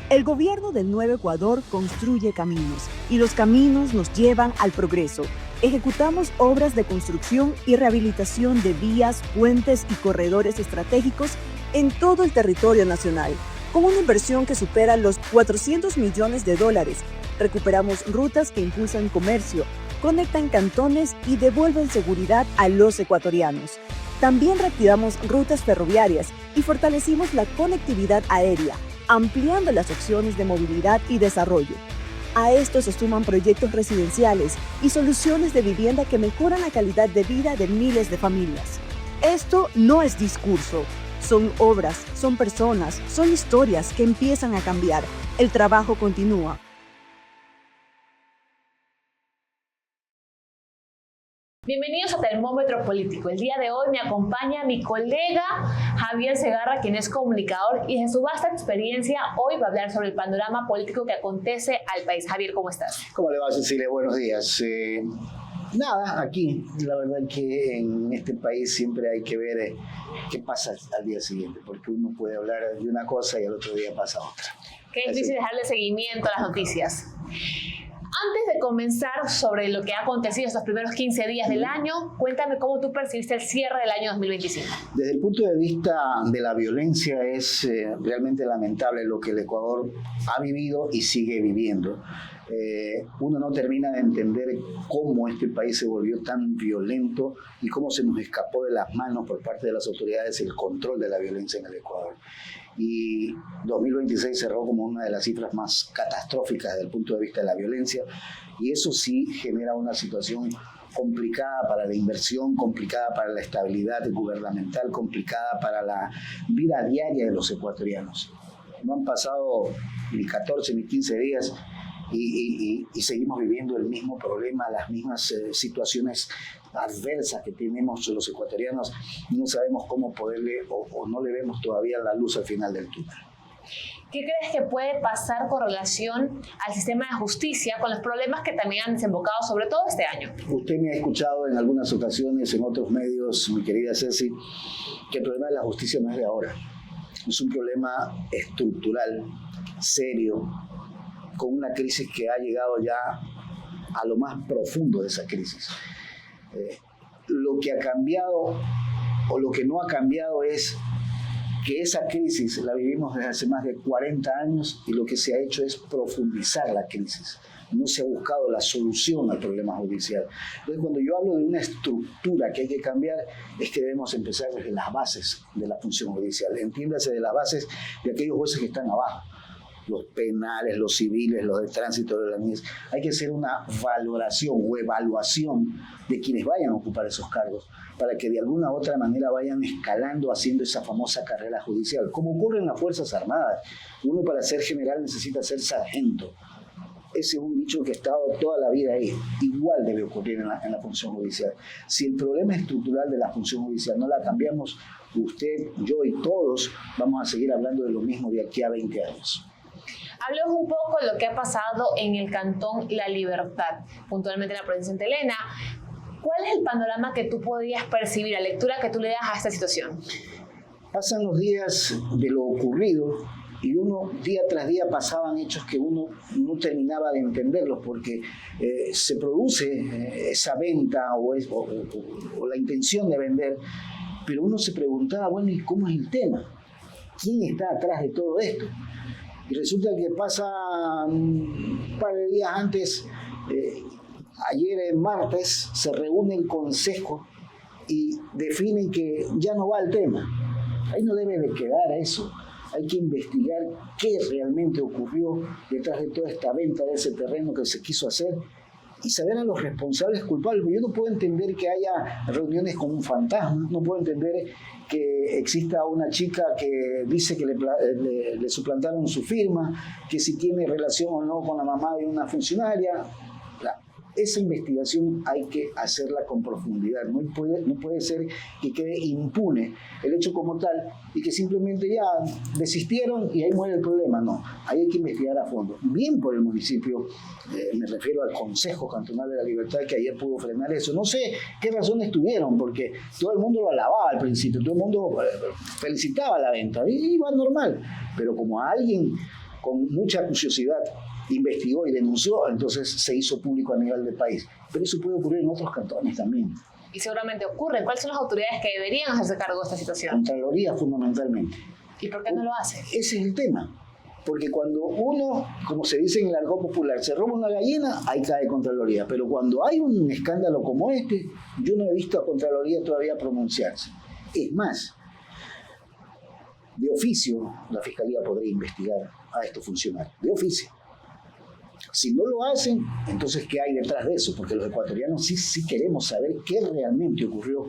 El gobierno del Nuevo Ecuador construye caminos y los caminos nos llevan al progreso. Ejecutamos obras de construcción y rehabilitación de vías, puentes y corredores estratégicos en todo el territorio nacional, con una inversión que supera los $400 millones. Recuperamos rutas que impulsan comercio, conectan cantones y devuelven seguridad a los ecuatorianos. También reactivamos rutas ferroviarias y fortalecimos la conectividad aérea, ampliando las opciones de movilidad y desarrollo. A esto se suman proyectos residenciales y soluciones de vivienda que mejoran la calidad de vida de miles de familias. Esto no es discurso, son obras, son personas, son historias que empiezan a cambiar. El trabajo continúa. Bienvenidos a Termómetro Político. El día de hoy me acompaña mi colega Javier Segarra, quien es comunicador y desde su vasta experiencia hoy va a hablar sobre el panorama político que acontece al país. Javier, ¿cómo estás? ¿Cómo le va, Cecilia? Buenos días. Nada, aquí, la verdad que en este país siempre hay que ver qué pasa al día siguiente, porque uno puede hablar de una cosa y al otro día pasa otra. Qué difícil dejarle seguimiento a las noticias. Antes de comenzar sobre lo que ha acontecido estos primeros 15 días del año, cuéntame cómo tú percibiste el cierre del año 2025. Desde el punto de vista de la violencia es realmente lamentable lo que el Ecuador ha vivido y sigue viviendo. Uno no termina de entender cómo este país se volvió tan violento y cómo se nos escapó de las manos por parte de las autoridades el control de la violencia en el Ecuador. Y 2026 cerró como una de las cifras más catastróficas desde el punto de vista de la violencia, y eso sí genera una situación complicada para la inversión, complicada para la estabilidad gubernamental, complicada para la vida diaria de los ecuatorianos. No han pasado ni 14 ni 15 días y seguimos viviendo el mismo problema, las mismas situaciones adversas que tenemos los ecuatorianos. No sabemos cómo poderle o no le vemos todavía la luz al final del túnel. ¿Qué crees que puede pasar con relación al sistema de justicia, con los problemas que también han desembocado, sobre todo este año? Usted me ha escuchado en algunas ocasiones, en otros medios, mi querida Ceci, que el problema de la justicia no es de ahora. Es un problema estructural, serio, con una crisis que ha llegado ya a lo más profundo de esa crisis. Lo que ha cambiado o lo que no ha cambiado es que esa crisis la vivimos desde hace más de 40 años y lo que se ha hecho es profundizar la crisis. No se ha buscado la solución al problema judicial. Entonces, cuando yo hablo de una estructura que hay que cambiar, es que debemos empezar desde las bases de la función judicial. Entiéndase, de las bases de aquellos jueces que están abajo, los penales, los civiles, los de tránsito, de la niñez. Hay que hacer una valoración o evaluación de quienes vayan a ocupar esos cargos, para que de alguna u otra manera vayan escalando, haciendo esa famosa carrera judicial, como ocurre en las Fuerzas Armadas. Uno, para ser general, necesita ser sargento. Ese es un dicho que ha estado toda la vida ahí. Igual debe ocurrir en la función judicial. Si el problema estructural de la función judicial no la cambiamos, usted, yo y todos vamos a seguir hablando de lo mismo de aquí a 20 años. Hablemos un poco de lo que ha pasado en el Cantón La Libertad, puntualmente en la provincia de Santa Elena. ¿Cuál es el panorama que tú podías percibir, la lectura que tú le das a esta situación? Pasan los días de lo ocurrido y uno día tras día pasaban hechos que uno no terminaba de entenderlos, porque se produce esa venta o la intención de vender, pero uno se preguntaba, bueno, ¿y cómo es el tema? ¿Quién está atrás de todo esto? Y resulta que pasa un par de días antes, ayer martes, se reúne el consejo y definen que ya no va el tema. Ahí no debe de quedar eso. Hay que investigar qué realmente ocurrió detrás de toda esta venta de ese terreno que se quiso hacer y saber a los responsables culpables. Yo no puedo entender que haya reuniones con un fantasma, no puedo entender que exista una chica que dice que le suplantaron su firma, que si tiene relación o no con la mamá de una funcionaria. Esa investigación hay que hacerla con profundidad. No puede ser que quede impune el hecho como tal y que simplemente ya desistieron y ahí muere el problema. No, ahí hay que investigar a fondo. Bien por el municipio, me refiero al Consejo Cantonal de la Libertad, que ayer pudo frenar eso. No sé qué razones tuvieron, porque todo el mundo lo alababa al principio, todo el mundo felicitaba la venta y iba normal. Pero como a alguien con mucha curiosidad investigó y denunció, entonces se hizo público a nivel del país. Pero eso puede ocurrir en otros cantones también. Y seguramente ocurre. ¿Cuáles son las autoridades que deberían hacerse cargo de esta situación? Contraloría fundamentalmente. ¿Y por qué no lo hace? Ese es el tema. Porque cuando uno, como se dice en el argot popular, se roba una gallina, ahí cae Contraloría. Pero cuando hay un escándalo como este, yo no he visto a Contraloría todavía pronunciarse. Es más, de oficio, la Fiscalía podría investigar a estos funcionarios. De oficio. Si no lo hacen, entonces ¿qué hay detrás de eso? Porque los ecuatorianos sí queremos saber qué realmente ocurrió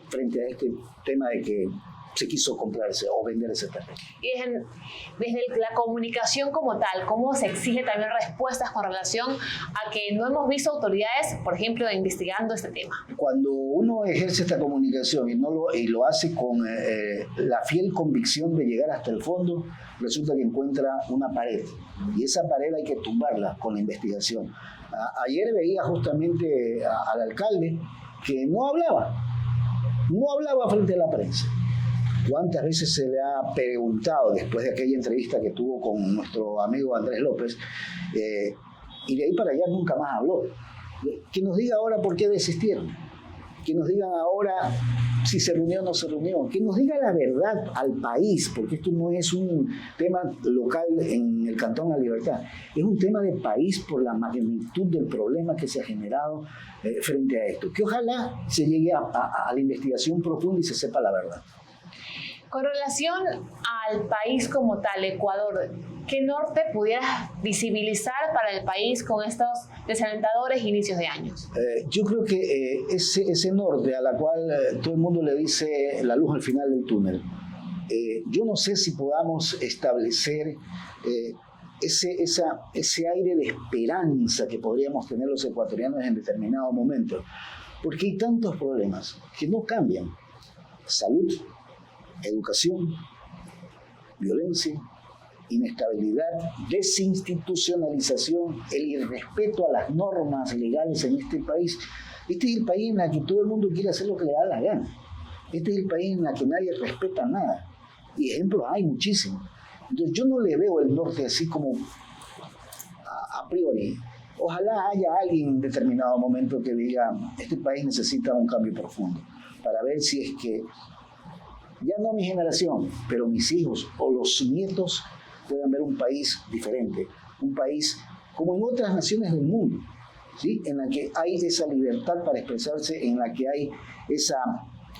frente a este tema de que se quiso comprarse o vender ese terreno. Y desde la comunicación como tal, ¿cómo se exige también respuestas con relación a que no hemos visto autoridades, por ejemplo, investigando este tema? Cuando uno ejerce esta comunicación y lo hace con la fiel convicción de llegar hasta el fondo, resulta que encuentra una pared. Y esa pared hay que tumbarla con la investigación. Ayer veía justamente al alcalde que no hablaba frente a la prensa. ¿Cuántas veces se le ha preguntado después de aquella entrevista que tuvo con nuestro amigo Andrés López? Y de ahí para allá nunca más habló. Que nos diga ahora por qué desistieron. Que nos digan ahora si se reunió o no se reunió. Que nos diga la verdad al país, porque esto no es un tema local en el Cantón La Libertad. Es un tema de país por la magnitud del problema que se ha generado frente a esto. Que ojalá se llegue a la investigación profunda y se sepa la verdad. Con relación al país como tal, Ecuador, ¿qué norte pudieras visibilizar para el país con estos desalentadores inicios de años? Yo creo que ese norte a la cual todo el mundo le dice la luz al final del túnel, yo no sé si podamos establecer ese aire de esperanza que podríamos tener los ecuatorianos en determinado momento, porque hay tantos problemas que no cambian. Salud, educación, violencia, inestabilidad, desinstitucionalización, el irrespeto a las normas legales en este país. Este es el país en el que todo el mundo quiere hacer lo que le da la gana. Este es el país en el que nadie respeta nada. Y ejemplos hay muchísimos. Entonces yo no le veo el norte así como a priori. Ojalá haya alguien en determinado momento que diga, este país necesita un cambio profundo, para ver si es que ya no mi generación, pero mis hijos o los nietos puedan ver un país diferente, un país como en otras naciones del mundo, ¿sí? En la que hay esa libertad para expresarse, en la que hay esa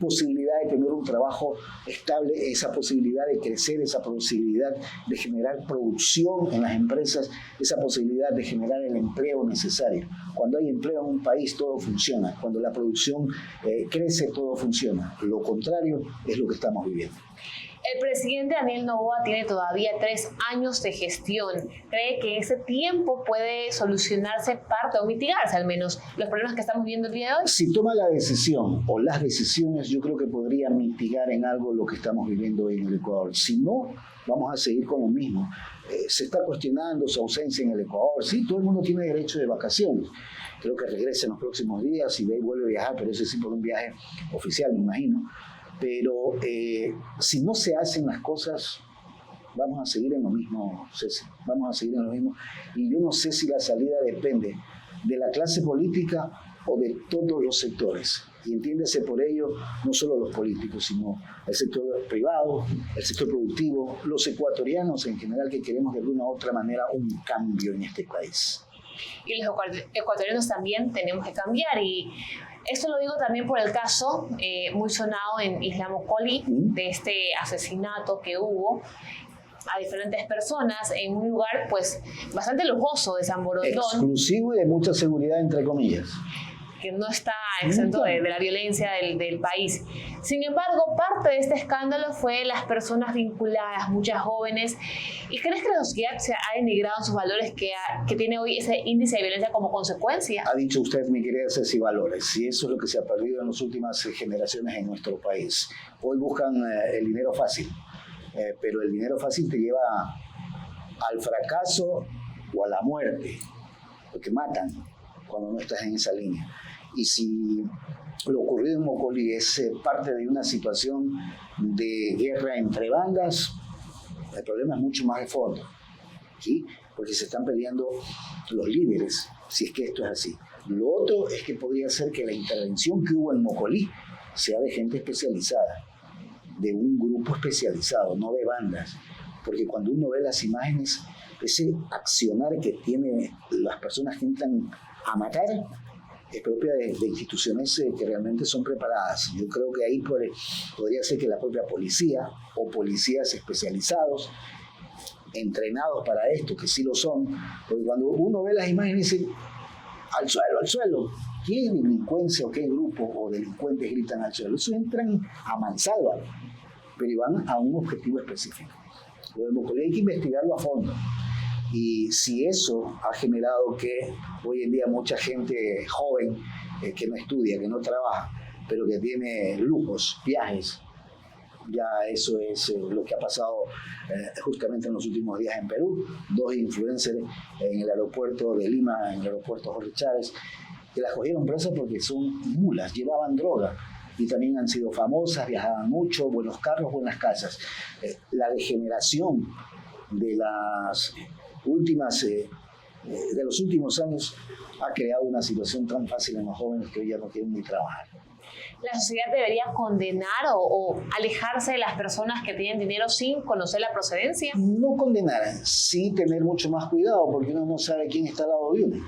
posibilidad de tener un trabajo estable, esa posibilidad de crecer, esa posibilidad de generar producción en las empresas, esa posibilidad de generar el empleo necesario. Cuando hay empleo en un país todo funciona, cuando la producción crece todo funciona. Lo contrario es lo que estamos viviendo. El presidente Daniel Noboa tiene todavía 3 años de gestión. ¿Cree que ese tiempo puede solucionarse parte o mitigarse al menos los problemas que estamos viendo el día de hoy? Si toma la decisión o las decisiones, yo creo que podría mitigar en algo lo que estamos viviendo hoy en el Ecuador. Si no, vamos a seguir con lo mismo. Se está cuestionando su ausencia en el Ecuador. Sí, todo el mundo tiene derecho de vacaciones. Creo que regrese en los próximos días y de ahí vuelve a viajar, pero ese sí por un viaje oficial, me imagino. Pero si no se hacen las cosas, vamos a seguir en lo mismo, Ceci, vamos a seguir en lo mismo. Y yo no sé si la salida depende de la clase política o de todos los sectores. Y entiéndase por ello, no solo los políticos, sino el sector privado, el sector productivo, los ecuatorianos en general que queremos de alguna u otra manera un cambio en este país. Y los ecuatorianos también tenemos que cambiar. Y esto lo digo también por el caso muy sonado en Isla Mokoly, de este asesinato que hubo a diferentes personas en un lugar pues bastante lujoso de San Borondón. Exclusivo y de mucha seguridad, entre comillas. Que no está exento de la violencia del país. Sin embargo, parte de este escándalo fue las personas vinculadas, muchas jóvenes. ¿Y crees que la sociedad se ha denigrado en sus valores que tiene hoy ese índice de violencia como consecuencia? Ha dicho usted, mi querida Ceci, valores, y eso es lo que se ha perdido en las últimas generaciones en nuestro país. Hoy buscan el dinero fácil, pero el dinero fácil te lleva al fracaso o a la muerte, porque matan cuando no estás en esa línea. Y si lo ocurrido en Mokoly es parte de una situación de guerra entre bandas, el problema es mucho más de fondo. ¿sí? Porque se están peleando los líderes, si es que esto es así. Lo otro es que podría ser que la intervención que hubo en Mocolí sea de gente especializada, de un grupo especializado, no de bandas. Porque cuando uno ve las imágenes, ese accionar que tienen las personas que entran a matar es propia de instituciones que realmente son preparadas. Yo creo que ahí podría ser que la propia policía o policías especializados, entrenados para esto, que sí lo son, porque cuando uno ve las imágenes dice, al suelo, ¿qué delincuencia o qué grupo o delincuentes gritan al suelo? Eso entran a mansalva, pero van a un objetivo específico. Lo de Mocolí hay que investigarlo a fondo. Y si eso ha generado que hoy en día mucha gente joven que no estudia, que no trabaja, pero que tiene lujos, viajes, ya eso es lo que ha pasado justamente en los últimos días en Perú. 2 influencers en el aeropuerto de Lima, en el aeropuerto Jorge Chávez, que las cogieron presas porque son mulas, llevaban droga. Y también han sido famosas, viajaban mucho, buenos carros, buenas casas. La degeneración de las últimas, de los últimos años ha creado una situación tan fácil en los jóvenes que hoy ya no quieren ni trabajar. ¿La sociedad debería condenar o alejarse de las personas que tienen dinero sin conocer la procedencia? No condenar, sí tener mucho más cuidado, porque uno no sabe quién está al lado de uno.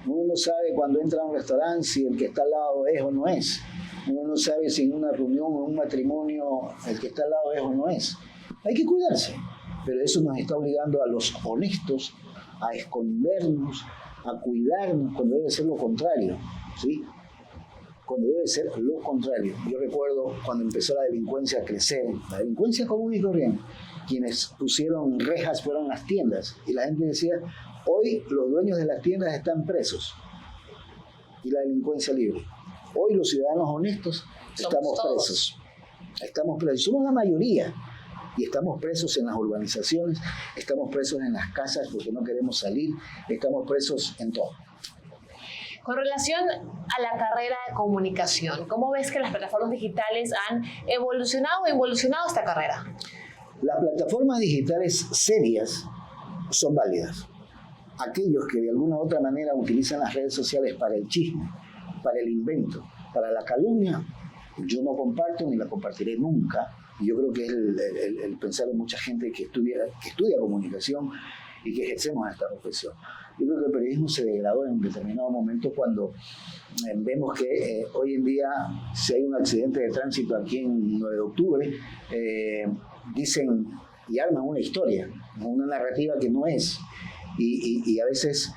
Uno no sabe cuando entra a un restaurante si el que está al lado es o no es. Uno no sabe si en una reunión o en un matrimonio el que está al lado es o no es. Hay que cuidarse, pero eso nos está obligando a los honestos a escondernos, a cuidarnos cuando debe ser lo contrario, ¿sí? Cuando debe ser lo contrario. Yo recuerdo cuando empezó la delincuencia a crecer, la delincuencia común y corriente, quienes pusieron rejas fueron las tiendas y la gente decía, hoy los dueños de las tiendas están presos y la delincuencia libre. Hoy los ciudadanos honestos estamos presos. Estamos presos. Somos la mayoría. Y estamos presos en las urbanizaciones, estamos presos en las casas porque no queremos salir, estamos presos en todo. Con relación a la carrera de comunicación, ¿cómo ves que las plataformas digitales han evolucionado o involucionado esta carrera? Las plataformas digitales serias son válidas. Aquellos que de alguna u otra manera utilizan las redes sociales para el chisme, para el invento, para la calumnia, yo no comparto ni la compartiré nunca. Y yo creo que es el pensar de mucha gente que estudia comunicación y que ejercemos esta profesión. Yo creo que el periodismo se degradó en un determinado momento cuando vemos que hoy en día, si hay un accidente de tránsito aquí en 9 de octubre, dicen y arman una historia, una narrativa que no es. Y a veces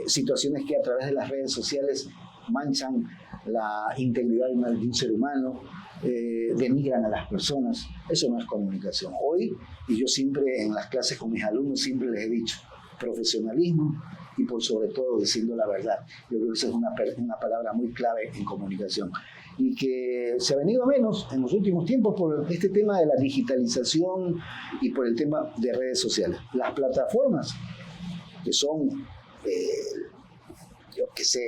situaciones que a través de las redes sociales manchan la integridad de un ser humano, denigran a las personas. Eso no es comunicación. Hoy, y yo siempre en las clases con mis alumnos siempre les he dicho, profesionalismo y por sobre todo diciendo la verdad. Yo creo que esa es una palabra muy clave en comunicación y que se ha venido a menos en los últimos tiempos por este tema de la digitalización y por el tema de redes sociales. Las plataformas que son yo qué sé,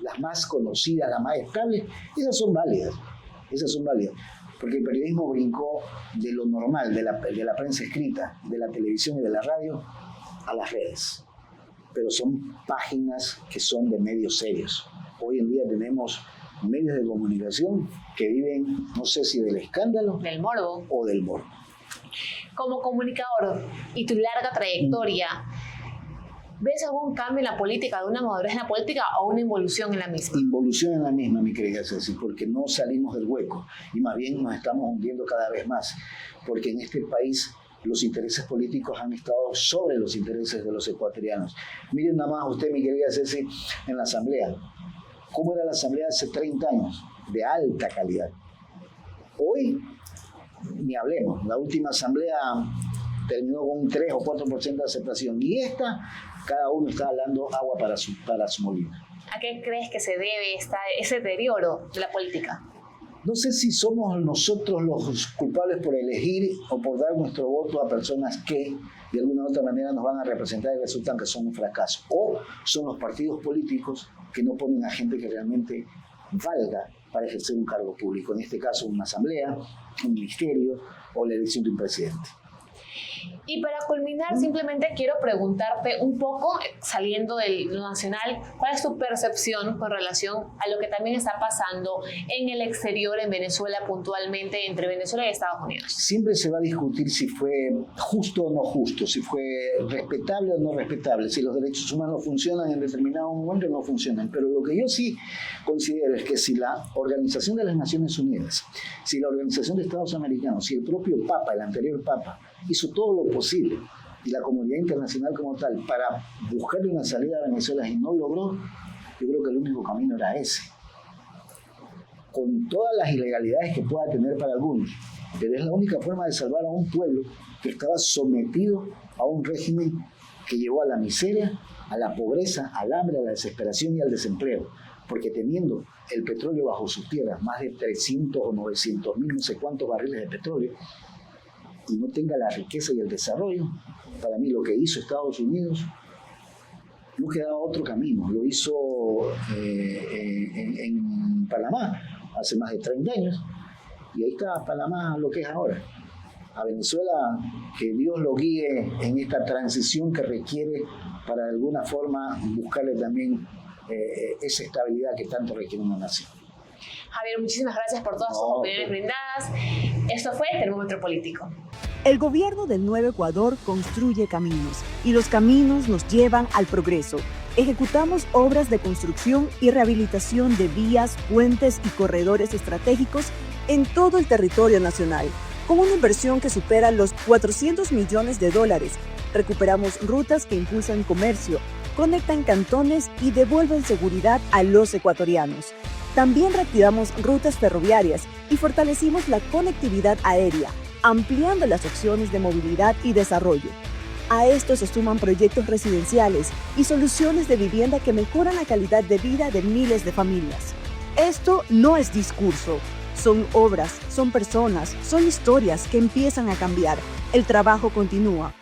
las más conocidas, las más estables, esas son válidas, porque el periodismo brincó de lo normal, de la prensa escrita, de la televisión y de la radio, a las redes, pero son páginas que son de medios serios. Hoy en día tenemos medios de comunicación que viven, no sé si del escándalo, del morbo o del morbo. Como comunicador y tu larga trayectoria, ¿ves algún cambio en la política, de una madurez en la política o una involución en la misma? Involución en la misma, mi querida Ceci, porque no salimos del hueco y más bien nos estamos hundiendo cada vez más, porque en este país los intereses políticos han estado sobre los intereses de los ecuatorianos. Miren nada más usted, mi querida Ceci, en la asamblea. ¿Cómo era la asamblea hace 30 años? De alta calidad. Hoy, ni hablemos, la última asamblea terminó con un 3 o 4% de aceptación y esta, cada uno está dando agua para su molino. ¿A qué crees que se debe ese deterioro de la política? No sé si somos nosotros los culpables por elegir o por dar nuestro voto a personas que de alguna u otra manera nos van a representar y resultan que son un fracaso. O son los partidos políticos que no ponen a gente que realmente valga para ejercer un cargo público. En este caso, una asamblea, un ministerio o la elección de un presidente. Y para culminar, simplemente quiero preguntarte un poco, saliendo de lo nacional, ¿cuál es tu percepción con relación a lo que también está pasando en el exterior, en Venezuela puntualmente, entre Venezuela y Estados Unidos? Siempre se va a discutir si fue justo o no justo, si fue respetable o no respetable, si los derechos humanos funcionan en determinado momento o no funcionan. Pero lo que yo sí considero es que si la Organización de las Naciones Unidas, si la Organización de Estados Americanos, si el propio Papa, el anterior Papa, hizo todo lo posible, y la comunidad internacional como tal, para buscarle una salida a Venezuela y no logró, yo creo que el único camino era ese. Con todas las ilegalidades que pueda tener para algunos, pero es la única forma de salvar a un pueblo que estaba sometido a un régimen que llevó a la miseria, a la pobreza, al hambre, a la desesperación y al desempleo. Porque teniendo el petróleo bajo sus tierras, más de 300 o 900 mil, no sé cuántos barriles de petróleo, y no tenga la riqueza y el desarrollo, para mí lo que hizo Estados Unidos no quedaba otro camino. Lo hizo en Panamá hace más de 30 años, y ahí está Panamá lo que es ahora. A Venezuela, que Dios lo guíe en esta transición que requiere para de alguna forma buscarle también esa estabilidad que tanto requiere una nación. Javier, muchísimas gracias por todas sus opiniones brindadas. Esto fue Termómetro Político. El gobierno del Nuevo Ecuador construye caminos y los caminos nos llevan al progreso. Ejecutamos obras de construcción y rehabilitación de vías, puentes y corredores estratégicos en todo el territorio nacional, con una inversión que supera los $400 millones. Recuperamos rutas que impulsan comercio, conectan cantones y devuelven seguridad a los ecuatorianos. También reactivamos rutas ferroviarias y fortalecimos la conectividad aérea, ampliando las opciones de movilidad y desarrollo. A esto se suman proyectos residenciales y soluciones de vivienda que mejoran la calidad de vida de miles de familias. Esto no es discurso, son obras, son personas, son historias que empiezan a cambiar. El trabajo continúa.